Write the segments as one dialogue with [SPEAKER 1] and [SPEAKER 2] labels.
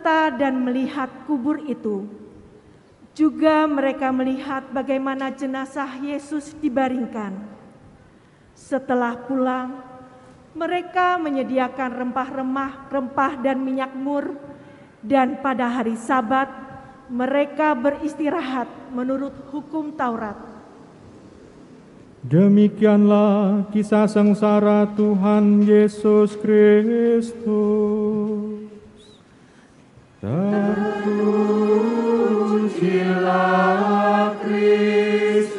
[SPEAKER 1] serta dan melihat kubur itu. Juga mereka melihat bagaimana jenazah Yesus dibaringkan. Setelah pulang, mereka menyediakan rempah dan minyak mur, dan pada hari Sabat mereka beristirahat menurut hukum Taurat.
[SPEAKER 2] Demikianlah kisah sengsara Tuhan Yesus Kristus. Terpujilah Kristus.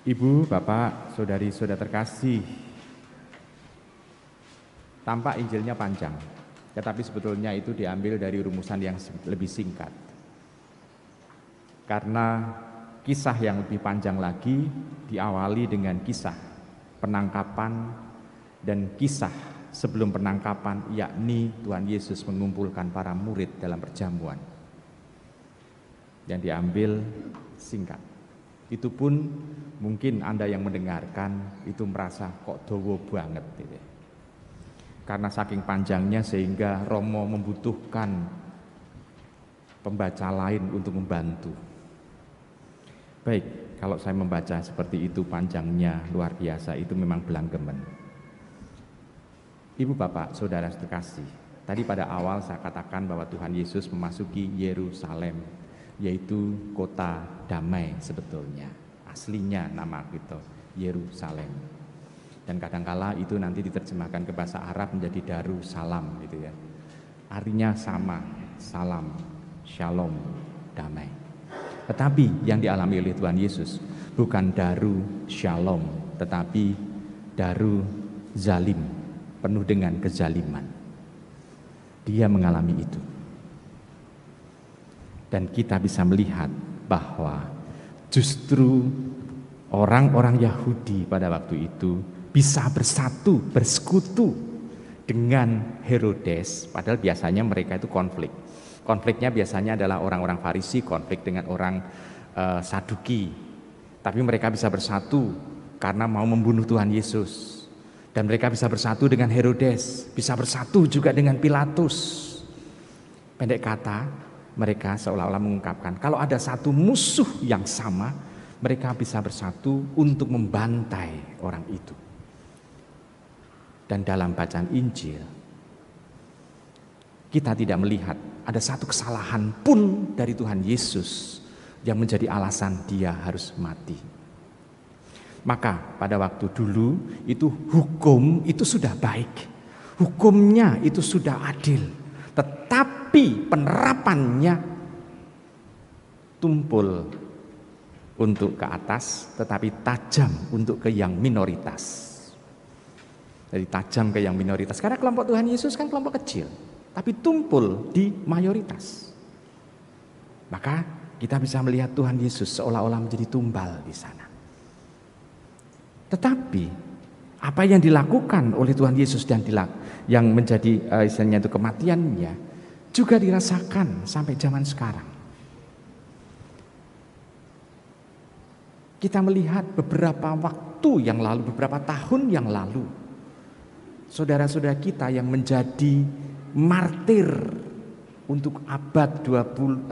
[SPEAKER 3] Ibu, Bapak, saudari-saudara terkasih, tampak Injilnya panjang, tetapi sebetulnya itu diambil dari rumusan yang lebih singkat. Karena kisah yang lebih panjang lagi diawali dengan kisah penangkapan dan kisah sebelum penangkapan, yakni Tuhan Yesus mengumpulkan para murid dalam perjamuan. Yang diambil singkat. Itu pun mungkin Anda yang mendengarkan itu merasa kok dawa banget gitu. Karena saking panjangnya sehingga Romo membutuhkan pembaca lain untuk membantu. Baik, kalau saya membaca seperti itu panjangnya luar biasa, itu memang belanggemen. Ibu, Bapak, saudara terkasih, tadi pada awal saya katakan bahwa Tuhan Yesus memasuki Yerusalem, yaitu kota damai sebetulnya. Aslinya nama itu Yerusalem. Dan kadangkala itu nanti diterjemahkan ke bahasa Arab menjadi Darussalam gitu ya. Artinya sama, salam, shalom, damai. Tetapi yang dialami oleh Tuhan Yesus bukan Daru Shalom, tetapi Daru Zalim, penuh dengan kezaliman. Dia mengalami itu. Dan kita bisa melihat bahwa justru orang-orang Yahudi pada waktu itu bisa bersatu, bersekutu dengan Herodes, padahal biasanya mereka itu konflik. Konfliknya biasanya adalah orang-orang Farisi konflik dengan orang Saduki. Tapi mereka bisa bersatu karena mau membunuh Tuhan Yesus. Dan mereka bisa bersatu dengan Herodes, bisa bersatu juga dengan Pilatus. Pendek kata, mereka seolah-olah mengungkapkan kalau ada satu musuh yang sama, mereka bisa bersatu untuk membantai orang itu. Dan dalam bacaan Injil, kita tidak melihat ada satu kesalahan pun dari Tuhan Yesus yang menjadi alasan dia harus mati. Maka pada waktu dulu itu hukum itu sudah baik, hukumnya itu sudah adil, tetapi penerapannya tumpul untuk ke atas, tetapi tajam untuk ke yang minoritas. Jadi tajam ke yang minoritas, karena kelompok Tuhan Yesus kan kelompok kecil, tapi tumpul di mayoritas. Maka kita bisa melihat Tuhan Yesus seolah-olah menjadi tumbal di sana. Tetapi apa yang dilakukan oleh Tuhan Yesus dan yang menjadi istilahnya itu kematiannya juga dirasakan sampai zaman sekarang. Kita melihat beberapa waktu yang lalu, beberapa tahun yang lalu, saudara-saudara kita yang menjadi martir untuk abad 21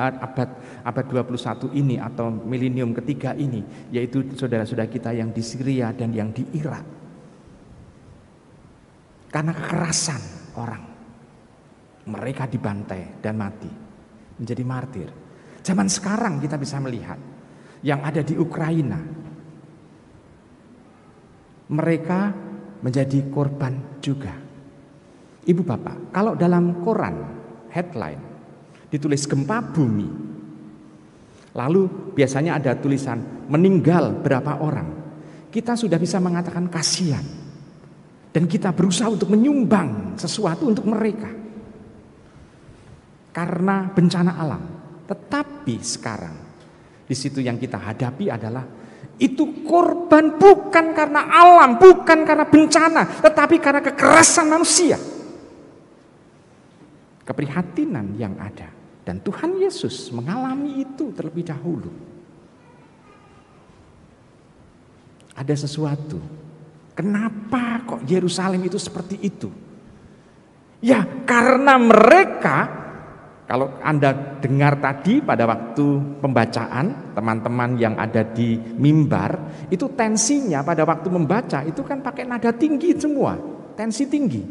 [SPEAKER 3] ini atau milenium ketiga ini, yaitu saudara-saudara kita yang di Syria dan yang di Irak. Karena kekerasan orang, mereka dibantai dan mati, menjadi martir. Zaman sekarang kita bisa melihat yang ada di Ukraina, mereka menjadi korban juga. Ibu bapak, kalau dalam koran headline ditulis gempa bumi, lalu biasanya ada tulisan meninggal berapa orang, kita sudah bisa mengatakan kasihan, dan kita berusaha untuk menyumbang sesuatu untuk mereka karena bencana alam. Tetapi sekarang di situ yang kita hadapi adalah itu korban bukan karena alam, bukan karena bencana, tetapi karena kekerasan manusia. Keprihatinan yang ada, dan Tuhan Yesus mengalami itu terlebih dahulu. Ada sesuatu. Kenapa kok Yerusalem itu seperti itu? Ya, karena mereka, kalau Anda dengar tadi pada waktu pembacaan, teman-teman yang ada di mimbar, itu tensinya pada waktu membaca itu kan pakai nada tinggi semua, tensi tinggi.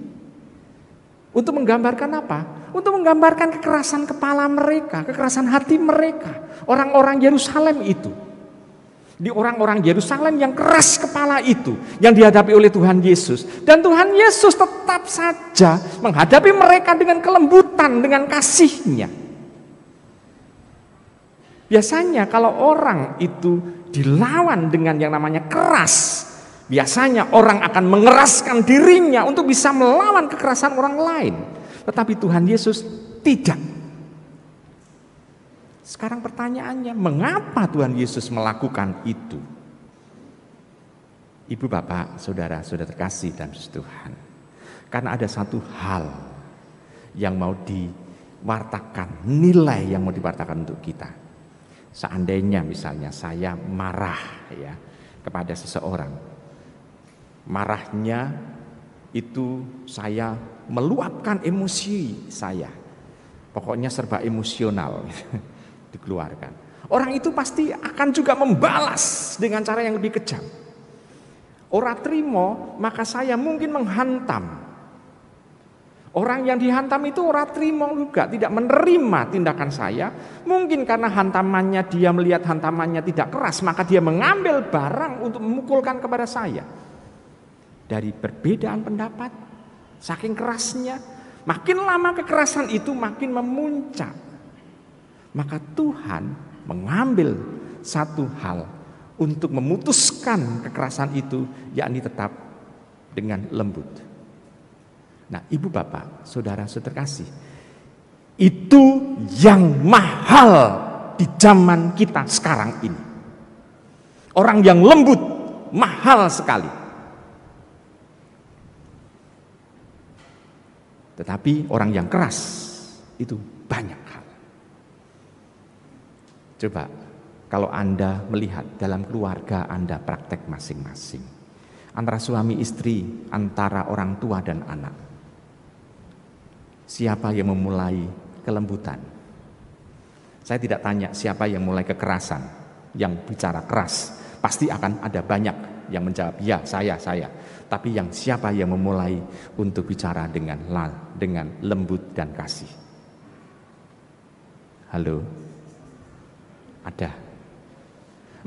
[SPEAKER 3] Untuk menggambarkan apa? Untuk menggambarkan kekerasan kepala mereka, kekerasan hati mereka, orang-orang Yerusalem itu. Di orang-orang Yerusalem yang keras kepala itu yang dihadapi oleh Tuhan Yesus, dan Tuhan Yesus tetap saja menghadapi mereka dengan kelembutan, dengan kasih-Nya. Biasanya kalau orang itu dilawan dengan yang namanya keras, biasanya orang akan mengeraskan dirinya untuk bisa melawan kekerasan orang lain. Tetapi Tuhan Yesus tidak. Sekarang pertanyaannya, mengapa Tuhan Yesus melakukan itu? Ibu, bapak, saudara, saudara terkasih dalam Tuhan. Karena ada satu hal yang mau diwartakan, nilai yang mau diwartakan untuk kita. Seandainya misalnya saya marah ya kepada seseorang, marahnya itu saya meluapkan emosi saya, pokoknya serba emosional dikeluarkan. Orang itu pasti akan juga membalas dengan cara yang lebih kejam. Ora trimo, maka saya mungkin menghantam. Orang yang dihantam itu ora trimo juga, tidak menerima tindakan saya. Mungkin karena hantamannya, dia melihat hantamannya tidak keras, maka dia mengambil barang untuk memukulkan kepada saya. Dari perbedaan pendapat, saking kerasnya, makin lama kekerasan itu makin memuncak. Maka Tuhan mengambil satu hal untuk memutuskan kekerasan itu, yakni tetap dengan lembut. Nah, ibu, bapak, saudara, saudara kasih, itu yang mahal di zaman kita sekarang ini. Orang yang lembut mahal sekali. Tetapi orang yang keras itu banyak hal. Coba kalau Anda melihat dalam keluarga Anda praktek masing-masing, antara suami istri, antara orang tua dan anak, siapa yang memulai kelembutan? Saya tidak tanya siapa yang mulai kekerasan, yang bicara keras. Pasti akan ada banyak yang menjawab, ya saya. Tapi yang siapa yang memulai untuk bicara dengan lembut dan kasih? Halo? Ada.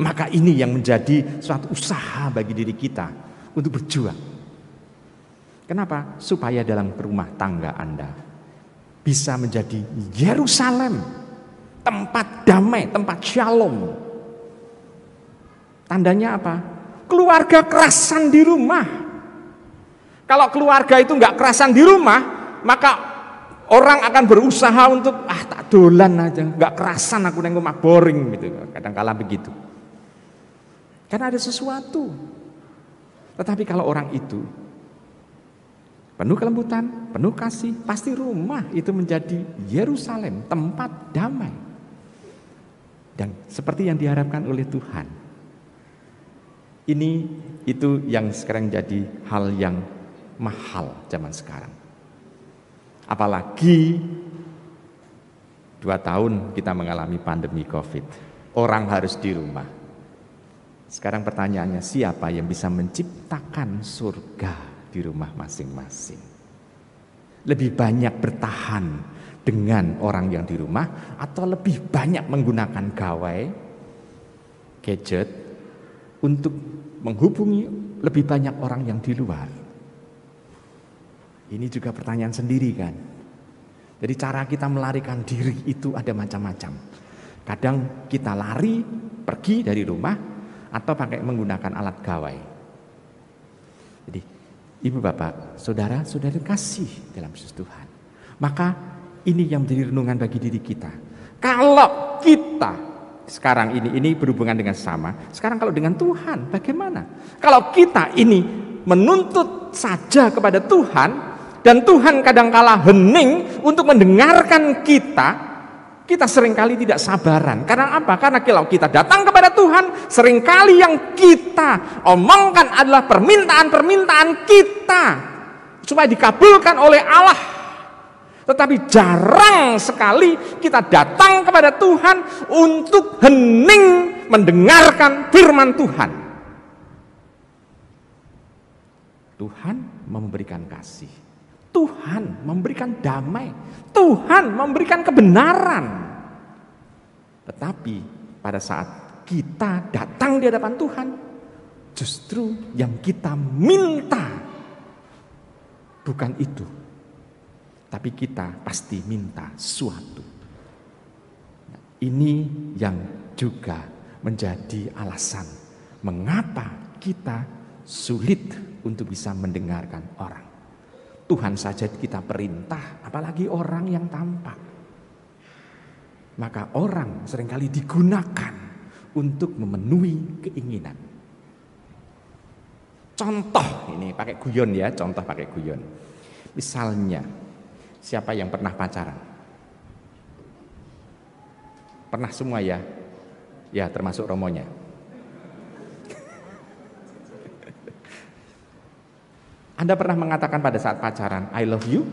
[SPEAKER 3] Maka ini yang menjadi suatu usaha bagi diri kita untuk berjuang. Kenapa? Supaya dalam rumah tangga Anda bisa menjadi Yerusalem, tempat damai, tempat shalom. Tandanya apa? Keluarga kerasan di rumah. Kalau keluarga itu nggak kerasan di rumah, maka orang akan berusaha untuk tak dolan aja, nggak kerasan aku neng rumah, boring gitu. Kadang-kala begitu. Karena ada sesuatu. Tetapi kalau orang itu penuh kelembutan, penuh kasih, pasti rumah itu menjadi Yerusalem, tempat damai. Dan seperti yang diharapkan oleh Tuhan. Ini itu yang sekarang jadi hal yang mahal zaman sekarang. Apalagi 2 tahun kita mengalami pandemi COVID. Orang harus di rumah. Sekarang pertanyaannya, siapa yang bisa menciptakan surga di rumah masing-masing? Lebih banyak bertahan dengan orang yang di rumah, atau lebih banyak menggunakan gawai, gadget, untuk menghubungi lebih banyak orang yang di luar? Ini juga pertanyaan sendiri kan. Jadi cara kita melarikan diri itu ada macam-macam. Kadang kita lari, pergi dari rumah, atau pakai menggunakan alat gawai. Jadi ibu, bapak, saudara, saudara kasih dalam Yesus Tuhan. Maka ini yang menjadi renungan bagi diri kita. Kalau kita sekarang ini berhubungan dengan sama. Sekarang kalau dengan Tuhan bagaimana? Kalau kita ini menuntut saja kepada Tuhan, dan Tuhan kadangkala hening untuk mendengarkan kita, kita seringkali tidak sabaran. Karena apa? Karena kalau kita datang kepada Tuhan, seringkali yang kita omongkan adalah permintaan-permintaan kita supaya dikabulkan oleh Allah. Tetapi jarang sekali kita datang kepada Tuhan untuk hening mendengarkan firman Tuhan. Tuhan memberikan kasih, Tuhan memberikan damai, Tuhan memberikan kebenaran. Tetapi pada saat kita datang di hadapan Tuhan, justru yang kita minta bukan itu, tapi kita pasti minta suatu. Ini yang juga menjadi alasan mengapa kita sulit untuk bisa mendengarkan orang. Tuhan saja kita perintah, apalagi orang yang tampak. Maka orang seringkali digunakan untuk memenuhi keinginan. Contoh ini pakai guyon ya, contoh pakai guyon. Misalnya, siapa yang pernah pacaran? Pernah semua ya? Ya, termasuk Romonya. Anda pernah mengatakan pada saat pacaran, I love you,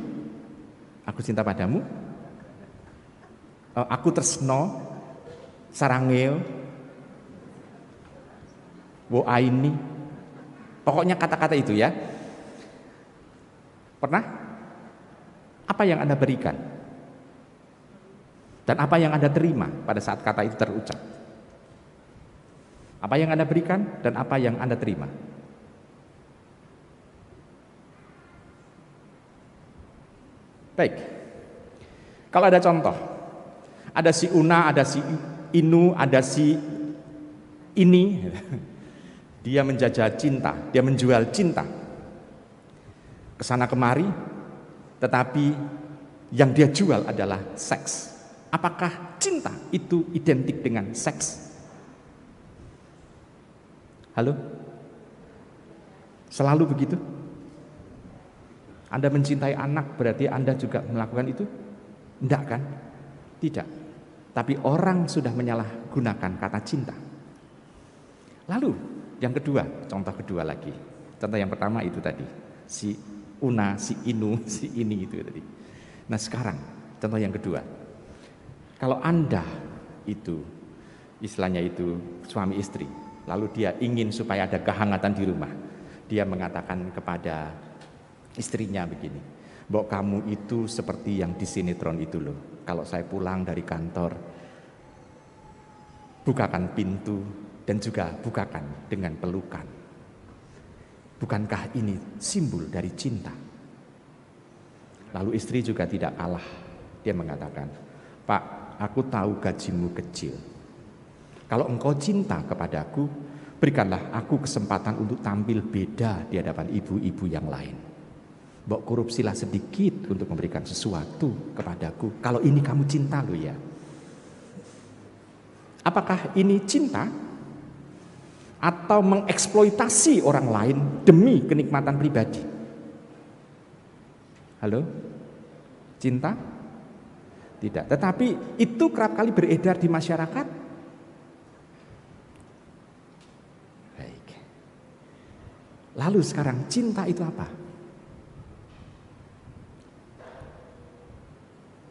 [SPEAKER 3] aku cinta padamu, aku tresno, sarangeo, wo aini, pokoknya kata-kata itu ya. Pernah? Apa yang Anda berikan? Dan apa yang Anda terima pada saat kata itu terucap? Apa yang Anda berikan dan apa yang Anda terima? Baik, kalau ada contoh, ada si Una, ada si Inu, ada si ini, dia menjajah cinta, dia menjual cinta, kesana kemari, tetapi yang dia jual adalah seks. Apakah cinta itu identik dengan seks? Halo? Selalu begitu? Anda mencintai anak berarti Anda juga melakukan itu? Enggak kan? Tidak. Tapi orang sudah menyalahgunakan kata cinta. Lalu yang kedua, contoh kedua lagi. Contoh yang pertama itu tadi, si Una, si Inu, si ini itu tadi. Nah sekarang contoh yang kedua. Kalau Anda itu istilahnya itu suami istri, lalu dia ingin supaya ada kehangatan di rumah. Dia mengatakan kepada istrinya begini, "Mbok kamu itu seperti yang di sinetron itu loh. Kalau saya pulang dari kantor, bukakan pintu dan juga bukakan dengan pelukan. Bukankah ini simbol dari cinta?" Lalu istri juga tidak kalah. Dia mengatakan, "Pak, aku tahu gajimu kecil. Kalau engkau cinta kepadaku, berikanlah aku kesempatan untuk tampil beda di hadapan ibu-ibu yang lain. Mbok korupsilah sedikit untuk memberikan sesuatu kepadaku. Kalau ini kamu cinta lo ya." Apakah ini cinta? Atau mengeksploitasi orang lain demi kenikmatan pribadi? Halo? Cinta? Tidak. Tetapi itu kerap kali beredar di masyarakat. Baik. Lalu sekarang cinta itu apa?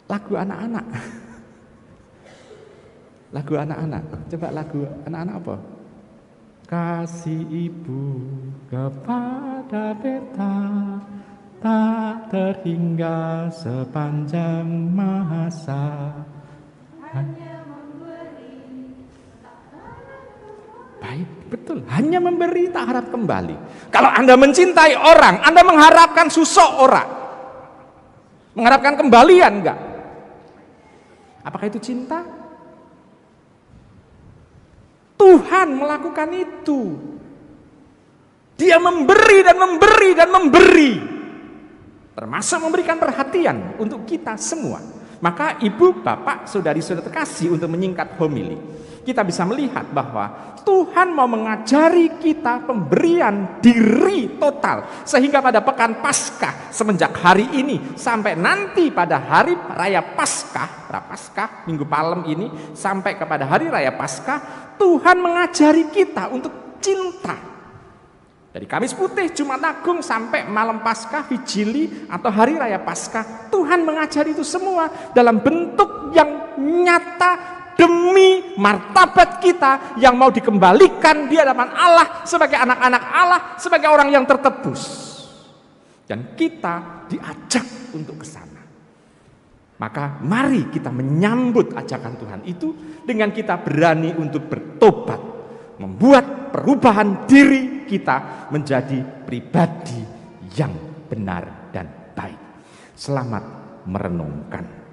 [SPEAKER 3] Lagu anak-anak. Lagu anak-anak. Coba lagu anak-anak apa? Kasih ibu kepada beta tak terhingga sepanjang masa. Hanya memberi. Baik, betul. Hanya memberi tak harap kembali. Kalau Anda mencintai orang, Anda mengharapkan susuk orang. Mengharapkan kembalian enggak? Apakah itu cinta? Tuhan melakukan itu. Dia memberi dan memberi dan memberi. Termasuk memberikan perhatian untuk kita semua. Maka ibu, bapak, saudari-saudara terkasih, untuk menyingkat homili, kita bisa melihat bahwa Tuhan mau mengajari kita pemberian diri total. Sehingga pada pekan Paskah, semenjak hari ini sampai nanti pada hari raya Paskah, Prapaskah, Minggu Palem ini, sampai kepada hari raya Paskah, Tuhan mengajari kita untuk cinta. Dari Kamis Putih, Jumat Agung sampai malam Paskah, Vigili atau hari raya Paskah, Tuhan mengajari itu semua dalam bentuk yang nyata demi martabat kita yang mau dikembalikan di hadapan Allah sebagai anak-anak Allah, sebagai orang yang tertebus. Dan kita diajak untuk ke sana. Maka mari kita menyambut ajakan Tuhan itu dengan kita berani untuk bertobat, membuat perubahan diri kita menjadi pribadi yang benar dan baik. Selamat merenungkan.